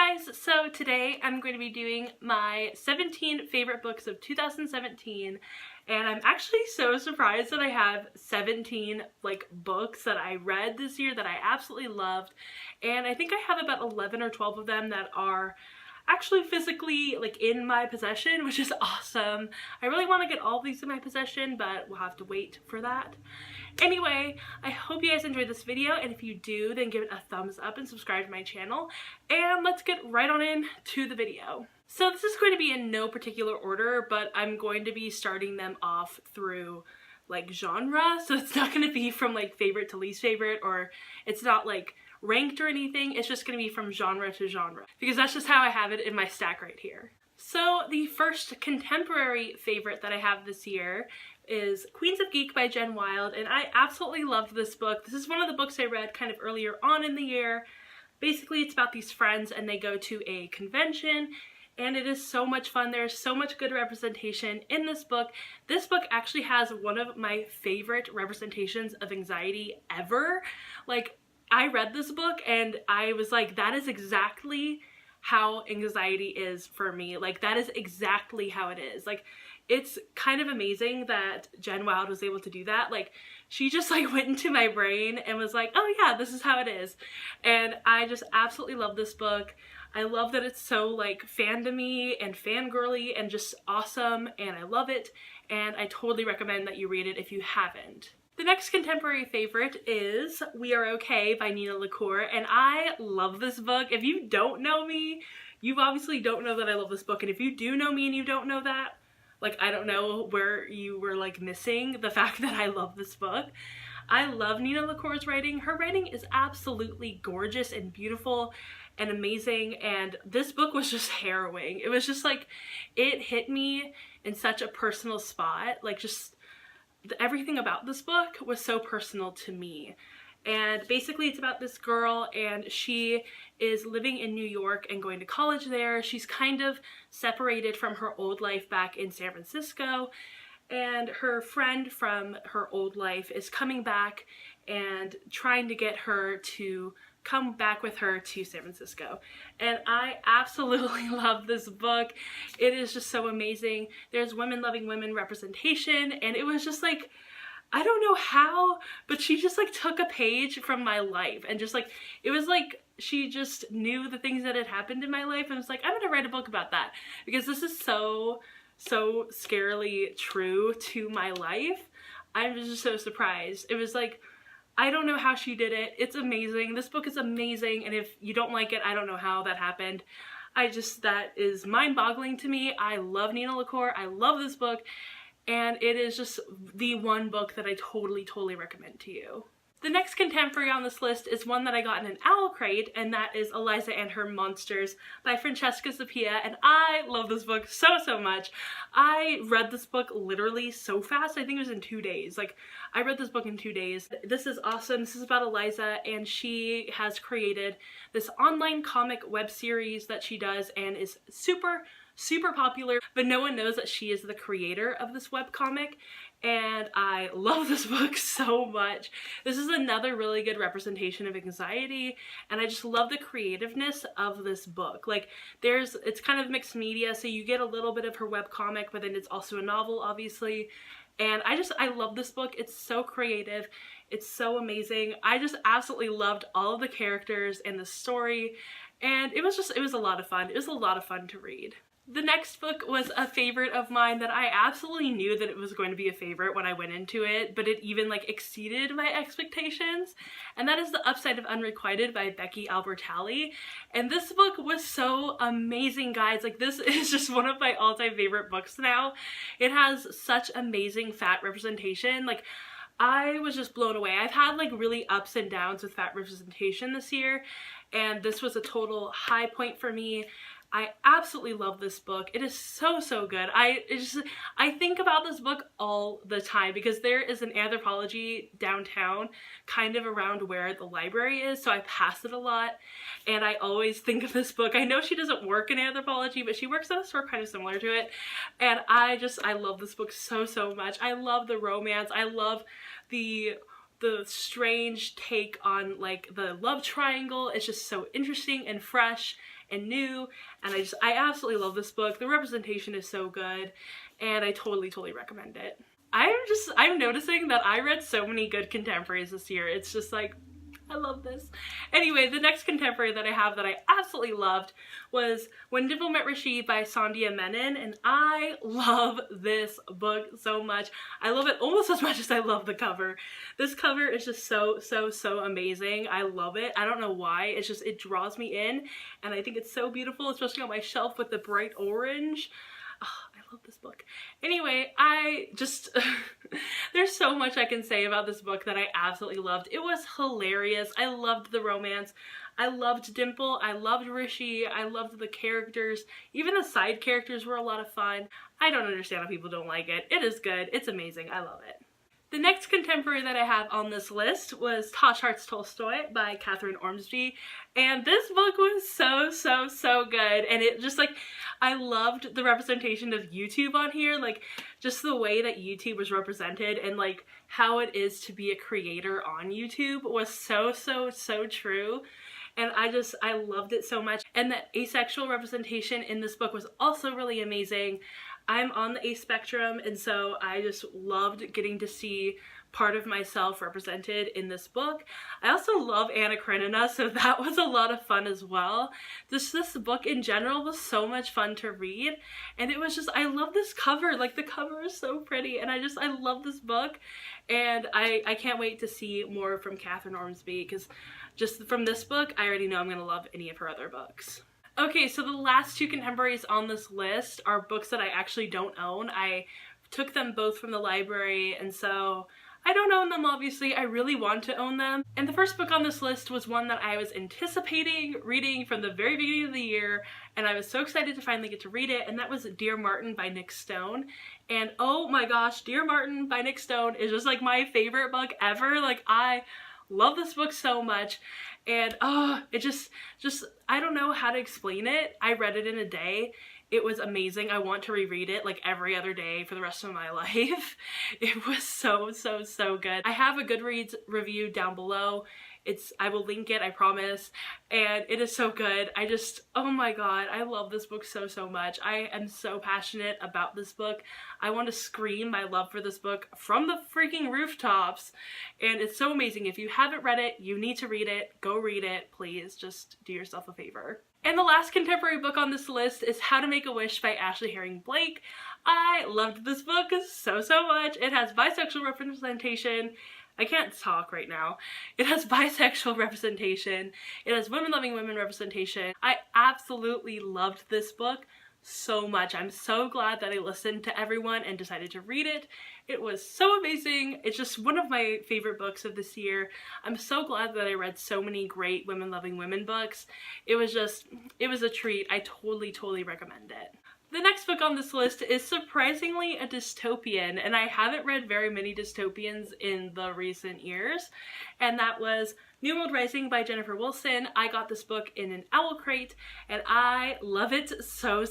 guys, so today I'm going to be doing my 17 favorite books of 2017, and I'm actually so surprised that I have 17 books that I read this year that I absolutely loved, and I think I have about 11 or 12 of them that are actually physically in my possession, which is awesome. I really want to get all of these in my possession, but we'll have to wait for that. Anyway, I hope you guys enjoyed this video, and if you do, then give it a thumbs up and subscribe to my channel, and let's get right on in to the video. So this is going to be in no particular order, but I'm going to be starting them off through genre, so it's not going to be from favorite to least favorite, or it's not ranked or anything. It's just going to be from genre to genre, because that's just how I have it in my stack right here. So the first contemporary favorite that I have this year is Queens of Geek by Jen Wilde, and I absolutely loved this book. This is one of the books I read kind of earlier on in the year. Basically, it's about these friends and they go to a convention, and it is so much fun. There's so much good representation in this book. This book actually has one of my favorite representations of anxiety ever. I read this book and I was like, that is exactly how anxiety is for me. That is exactly how it is. It's kind of amazing that Jen Wilde was able to do that. She just went into my brain and was like, oh yeah, this is how it is. And I just absolutely love this book. I love that it's so fandom-y and fangirly and just awesome, and I love it, and I totally recommend that you read it if you haven't. The next contemporary favorite is We Are Okay by Nina LaCour, and I love this book. If you don't know me, you obviously don't know that I love this book, and if you do know me and you don't know that, I don't know where you were missing the fact that I love this book. I love Nina LaCour's writing. Her writing is absolutely gorgeous and beautiful and amazing, and this book was just harrowing. It was just it hit me in such a personal spot. Everything about this book was so personal to me. And basically it's about this girl, and she is living in New York and going to college there. She's kind of separated from her old life back in San Francisco, and her friend from her old life is coming back and trying to get her to come back with her to San Francisco. And I absolutely love this book. It is just so amazing. There's women loving women representation, and it was just I don't know how, but she just took a page from my life, and just it was she just knew the things that had happened in my life and was like, I'm gonna write a book about that, because this is so scarily true to my life. I was just so surprised. It was I don't know how she did it. It's amazing. This book is amazing, and if you don't like it, I don't know how that happened. That is mind-boggling to me. I love Nina LaCour. I love this book, and it is just the one book that I totally recommend to you. The next contemporary on this list is one that I got in an owl crate, and that is Eliza and Her Monsters by Francesca Zappia, and I love this book so much. I read this book literally so fast. I think it was in 2 days. I read this book in 2 days. This is awesome. This is about Eliza, and she has created this online comic web series that she does and is super popular, but no one knows that she is the creator of this webcomic, and I love this book so much. This is another really good representation of anxiety, and I just love the creativeness of this book. It's kind of mixed media, so you get a little bit of her webcomic, but then it's also a novel, obviously, and I love this book. It's so creative. It's so amazing. I just absolutely loved all of the characters and the story, and it was a lot of fun. It was a lot of fun to read. The next book was a favorite of mine that I absolutely knew that it was going to be a favorite when I went into it, but it even exceeded my expectations, and that is The Upside of Unrequited by Becky Albertalli. And this book was so amazing, guys. This is just one of my all-time favorite books now. It has such amazing fat representation. I was just blown away. I've had really ups and downs with fat representation this year, and this was a total high point for me. I absolutely love this book. It is so good. I think about this book all the time, because there is an Anthropology downtown kind of around where the library is, so I pass it a lot, and I always think of this book. I know she doesn't work in Anthropology, but she works at a store kind of similar to it, and I love this book so much. I love the romance. I love the strange take on the love triangle. It's just so interesting and fresh, and new, and I absolutely love this book. The representation is so good, and I totally recommend it. I'm noticing that I read so many good contemporaries this year. It's just like, I love this. Anyway, the next contemporary that I have that I absolutely loved was When Diplomat Rashid by Sandhya Menon, and I love this book so much. I love it almost as much as I love the cover. This cover is just so amazing. I love it. I don't know why. It's just, it draws me in, and I think it's so beautiful, especially on my shelf with the bright orange. Oh, I love this book. Anyway, I just, there's so much I can say about this book that I absolutely loved. It was hilarious. I loved the romance. I loved Dimple. I loved Rishi. I loved the characters. Even the side characters were a lot of fun. I don't understand how people don't like it. It is good. It's amazing. I love it. The next contemporary that I have on this list was Tosh Hearts Tolstoy by Catherine Ormsby, and this book was so good, and it just, like, I loved the representation of YouTube on here, like, just the way that YouTube was represented, and, like, how it is to be a creator on YouTube was so true. And I loved it so much. And the asexual representation in this book was also really amazing. I'm on the ace spectrum, and so I just loved getting to see part of myself represented in this book. I also love Anna Karenina, so that was a lot of fun as well. This book in general was so much fun to read, and it was just, I love this cover. Like, the cover is so pretty, and I love this book, and I can't wait to see more from Catherine Ormsby, because just from this book, I already know I'm gonna love any of her other books. Okay, so the last two contemporaries on this list are books that I actually don't own. I took them both from the library, and so I don't own them, obviously. I really want to own them. And the first book on this list was one that I was anticipating reading from the very beginning of the year, and I was so excited to finally get to read it, and that was Dear Martin by Nick Stone. And oh my gosh, Dear Martin by Nick Stone is just like my favorite book ever. Like, I love this book so much, and it just I don't know how to explain it. I read it in a day. It was amazing. I want to reread it like every other day for the rest of my life. It was so good. I have a Goodreads review down below. I will link it, I promise, and it is so good. Oh my god, I love this book so much. I am so passionate about this book. I want to scream my love for this book from the freaking rooftops, and it's so amazing. If you haven't read it, you need to read it. Go read it, please. Just do yourself a favor. And the last contemporary book on this list is How to Make a Wish by Ashley Herring Blake. I loved this book so much. It has bisexual representation. I can't talk right now. It has bisexual representation. It has women-loving women representation. I absolutely loved this book so much. I'm so glad that I listened to everyone and decided to read it. It was so amazing. It's just one of my favorite books of this year. I'm so glad that I read so many great women-loving women books. It was a treat. I totally recommend it. The next book on this list is surprisingly a dystopian, and I haven't read very many dystopians in the recent years, and that was New World Rising by Jennifer Wilson. I got this book in an owl crate, and I love it so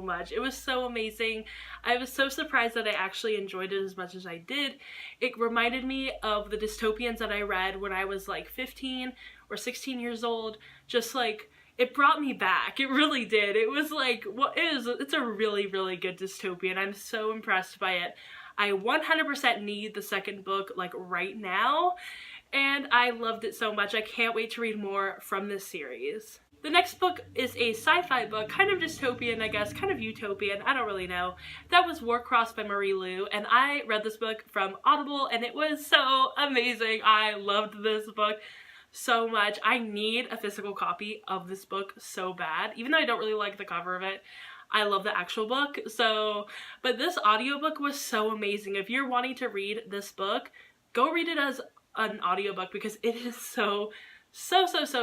much. It was so amazing. I was so surprised that I actually enjoyed it as much as I did. It reminded me of the dystopians that I read when I was like 15 or 16 years old, just like, it brought me back. It really did. It was like, it's a really good dystopian. I'm so impressed by it. I 100% need the second book like right now, and I loved it so much. I can't wait to read more from this series. The next book is a sci-fi book, kind of dystopian, I guess, kind of utopian, I don't really know. That was Warcross by Marie Lu, and I read this book from Audible, and it was so amazing. I loved this book so much. I need a physical copy of this book so bad. Even though I don't really like the cover of it, I love the actual book. But this audiobook was so amazing. If you're wanting to read this book, go read it as an audiobook because it is so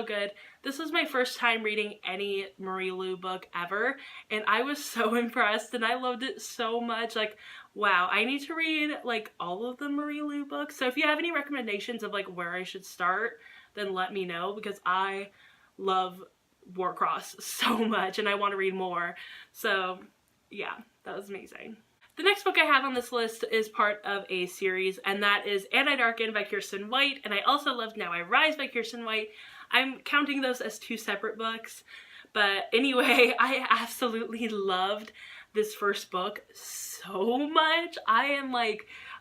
good. This was my first time reading any Marie Lu book ever, and I was so impressed, and I loved it so much. Like, wow, I need to read like all of the Marie Lu books. So if you have any recommendations of like where I should start, then let me know, because I love Warcross so much and I want to read more. So yeah, that was amazing. The next book I have on this list is part of a series, and that is Antidark by Kirsten White, and I also loved Now I Rise by Kirsten White. I'm counting those as two separate books, But anyway, I absolutely loved this first book so much.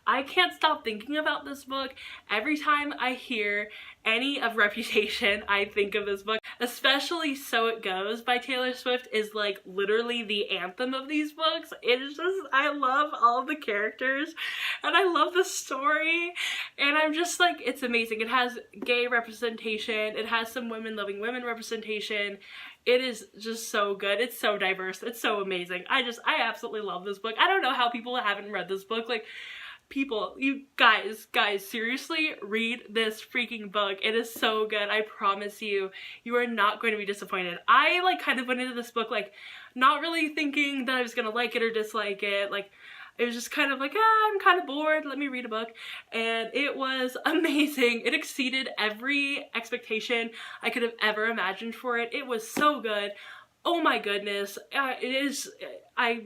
I can't stop thinking about this book. Every time I hear any of Reputation, I think of this book. Especially So It Goes by Taylor Swift is like literally the anthem of these books. It is just, I love all the characters and I love the story, and I'm just like, it's amazing. It has gay representation, it has some women loving women representation. It is just so good. It's so diverse. It's so amazing. I absolutely love this book. I don't know how people haven't read this book. Like, people, you guys, seriously read this freaking book. It is so good. I promise you, you are not going to be disappointed. I like kind of went into this book like not really thinking that I was gonna like it or dislike it. Like, it was just kind of like, I'm kind of bored, let me read a book. And it was amazing. It exceeded every expectation I could have ever imagined for it. It was so good. Oh my goodness. It is, I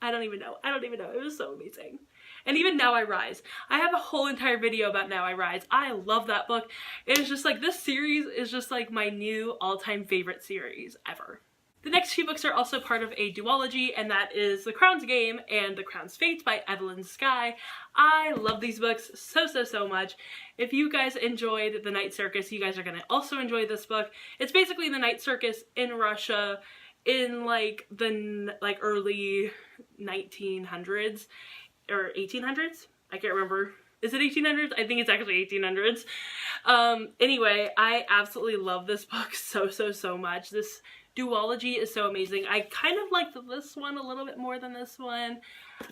don't even know. It was so amazing. And even Now I Rise. I have a whole entire video about Now I Rise. I love that book. It is just like, this series is just like my new all-time favorite series ever. The next few books are also part of a duology, and that is The Crown's Game and The Crown's Fate by Evelyn Skye. I love these books so much. If you guys enjoyed The Night Circus, you guys are gonna also enjoy this book. It's basically the night circus in Russia in like the early 1900s or 1800s? I can't remember. Is it 1800s? I think it's actually 1800s. Anyway, I absolutely love this book so much. This duology is so amazing. I kind of liked this one a little bit more than this one,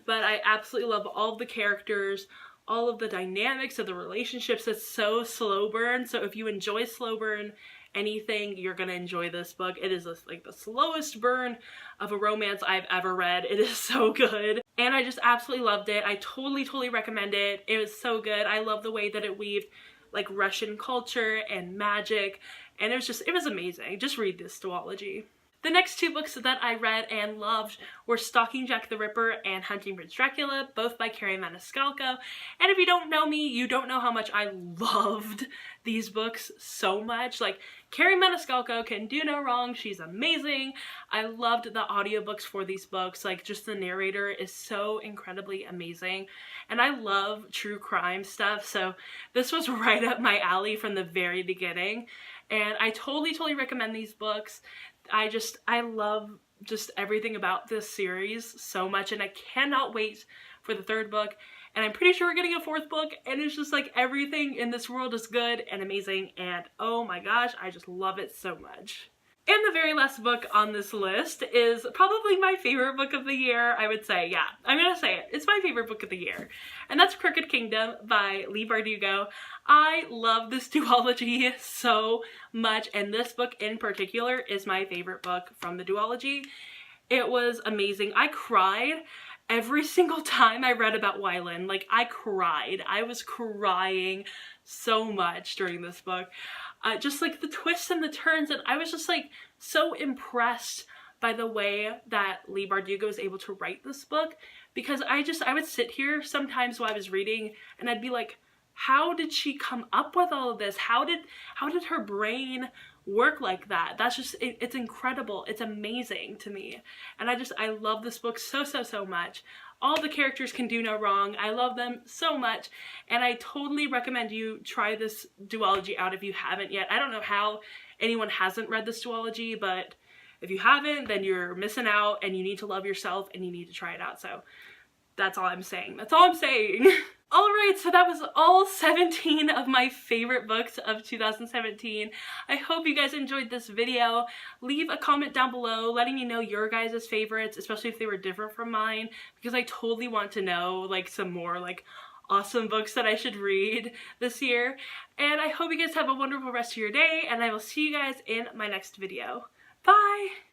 but I absolutely love all of the characters, all of the dynamics of the relationships. It's so slow burn, so if you enjoy slow burn anything, you're gonna enjoy this book. It is like the slowest burn of a romance I've ever read. It is so good, and I just absolutely loved it. I totally recommend it. It was so good. I love the way that it weaved like Russian culture and magic, and it was amazing. Just read this duology. The next two books that I read and loved were Stalking Jack the Ripper and Hunting Prince Dracula, both by Carrie Maniscalco. And if you don't know me, you don't know how much I loved these books so much. Like, Carrie Maniscalco can do no wrong. She's amazing. I loved the audiobooks for these books. Like, just the narrator is so incredibly amazing. And I love true crime stuff, so this was right up my alley from the very beginning. And I totally recommend these books. I love just everything about this series so much, and I cannot wait for the third book. And I'm pretty sure we're getting a fourth book, and it's just like everything in this world is good and amazing, and oh my gosh, I just love it so much. And the very last book on this list is probably my favorite book of the year, I would say. Yeah, I'm gonna say it. It's my favorite book of the year. And that's Crooked Kingdom by Leigh Bardugo. I love this duology so much, and this book in particular is my favorite book from the duology. It was amazing. I cried every single time I read about Wylan. Like, I cried. I was crying so much during this book. Just like the twists and the turns, and I was just like so impressed by the way that Leigh Bardugo was able to write this book, because I would sit here sometimes while I was reading and I'd be like, how did she come up with all of this? How did her brain work like that? That's just, it's incredible. It's amazing to me. And I love this book so much. All the characters can do no wrong. I love them so much, and I totally recommend you try this duology out if you haven't yet. I don't know how anyone hasn't read this duology, but if you haven't, then you're missing out, and you need to love yourself and you need to try it out. So that's all I'm saying. That's all I'm saying. Alright, so that was all 17 of my favorite books of 2017. I hope you guys enjoyed this video. Leave a comment down below letting me know your guys' favorites, especially if they were different from mine, because I totally want to know like some more like awesome books that I should read this year. And I hope you guys have a wonderful rest of your day, and I will see you guys in my next video. Bye!